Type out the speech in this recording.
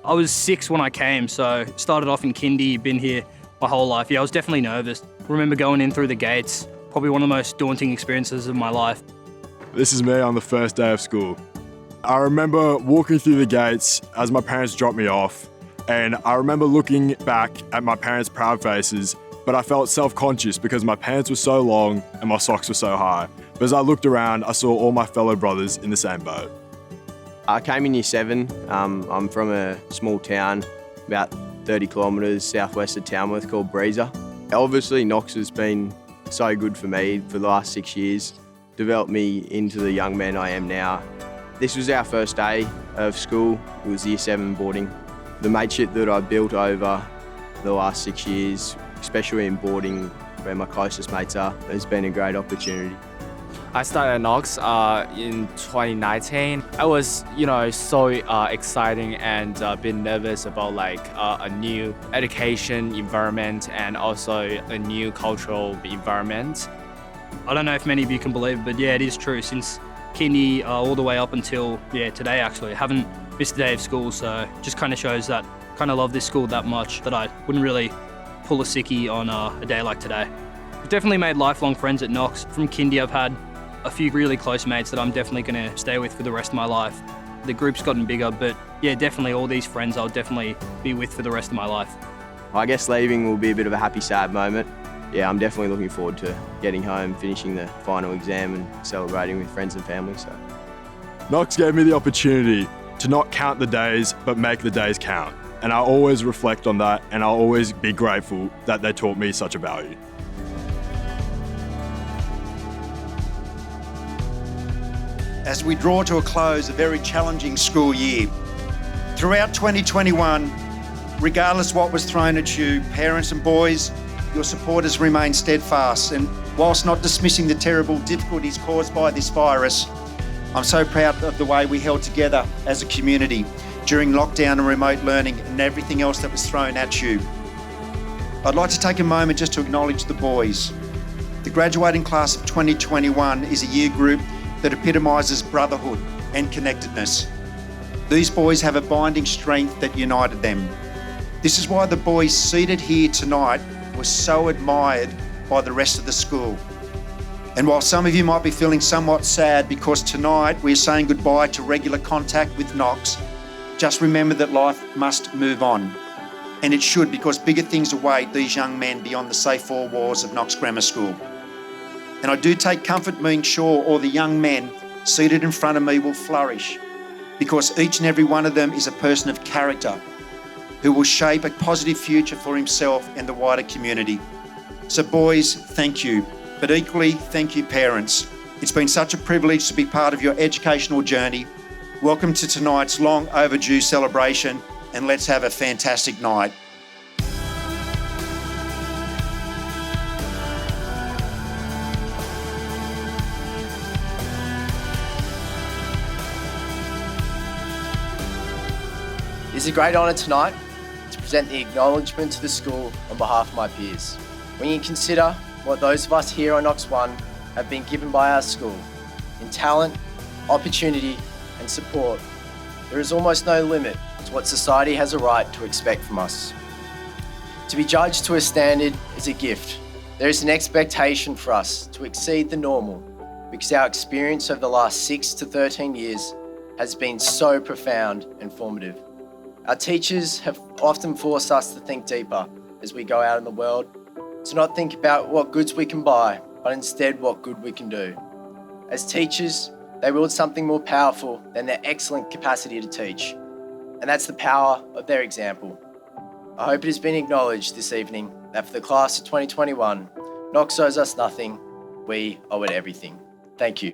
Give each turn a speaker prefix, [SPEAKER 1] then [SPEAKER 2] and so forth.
[SPEAKER 1] I was 6 when I came, so started off in kindy, been here my whole life. Yeah, I was definitely nervous. Remember going in through the gates, probably one of the most daunting experiences of my life.
[SPEAKER 2] This is me on the first day of school. I remember walking through the gates as my parents dropped me off, and I remember looking back at my parents' proud faces, but I felt self-conscious because my pants were so long and my socks were so high. But as I looked around, I saw all my fellow brothers in the same boat.
[SPEAKER 3] I came in year 7. I'm from a small town about 30 kilometres southwest of Tamworth called Breezer. Obviously, Knox has been so good for me for the last 6 years, developed me into the young man I am now. This was our first day of school. It was year 7 boarding. The mateship that I built over the last 6 years, especially in boarding where my closest mates are, has been a great opportunity.
[SPEAKER 4] I started at Knox in 2019. I was, so exciting and a bit nervous about a new education environment and also a new cultural environment.
[SPEAKER 1] I don't know if many of you can believe it, but yeah, it is true. Since kindy all the way up until today, actually, I haven't missed a day of school, so just kind of shows that I kind of love this school that much that I wouldn't really pull a sickie on a day like today. I've definitely made lifelong friends at Knox. From kindy, I've had a few really close mates that I'm definitely going to stay with for the rest of my life. The group's gotten bigger, but yeah, definitely all these friends I'll definitely be with for the rest of my life.
[SPEAKER 3] I guess leaving will be a bit of a happy, sad moment. Yeah, I'm definitely looking forward to getting home, finishing the final exam and celebrating with friends and family. So,
[SPEAKER 2] Knox gave me the opportunity to not count the days, but make the days count. And I always reflect on that, and I'll always be grateful that they taught me such a value.
[SPEAKER 5] As we draw to a close a very challenging school year. Throughout 2021, regardless what was thrown at you, parents and boys, your support has remained steadfast. And whilst not dismissing the terrible difficulties caused by this virus, I'm so proud of the way we held together as a community during lockdown and remote learning and everything else that was thrown at you. I'd like to take a moment just to acknowledge the boys. The graduating class of 2021 is a year group that epitomises brotherhood and connectedness. These boys have a binding strength that united them. This is why the boys seated here tonight were so admired by the rest of the school. And while some of you might be feeling somewhat sad because tonight we're saying goodbye to regular contact with Knox, just remember that life must move on. And it should, because bigger things await these young men beyond the safe 4 walls of Knox Grammar School. And I do take comfort being sure all the young men seated in front of me will flourish, because each and every one of them is a person of character who will shape a positive future for himself and the wider community. So boys, thank you. But equally, thank you parents. It's been such a privilege to be part of your educational journey. Welcome to tonight's long overdue celebration, and let's have a fantastic night.
[SPEAKER 6] It's a great honour tonight to present the acknowledgement to the school on behalf of my peers. When you consider what those of us here on Knox 1 have been given by our school in talent, opportunity and support, there is almost no limit to what society has a right to expect from us. To be judged to a standard is a gift. There is an expectation for us to exceed the normal because our experience over the last 6 to 13 years has been so profound and formative. Our teachers have often forced us to think deeper as we go out in the world, to not think about what goods we can buy, but instead what good we can do. As teachers, they wield something more powerful than their excellent capacity to teach, and that's the power of their example. I hope it has been acknowledged this evening that for the class of 2021, Knox owes us nothing, we owe it everything. Thank you.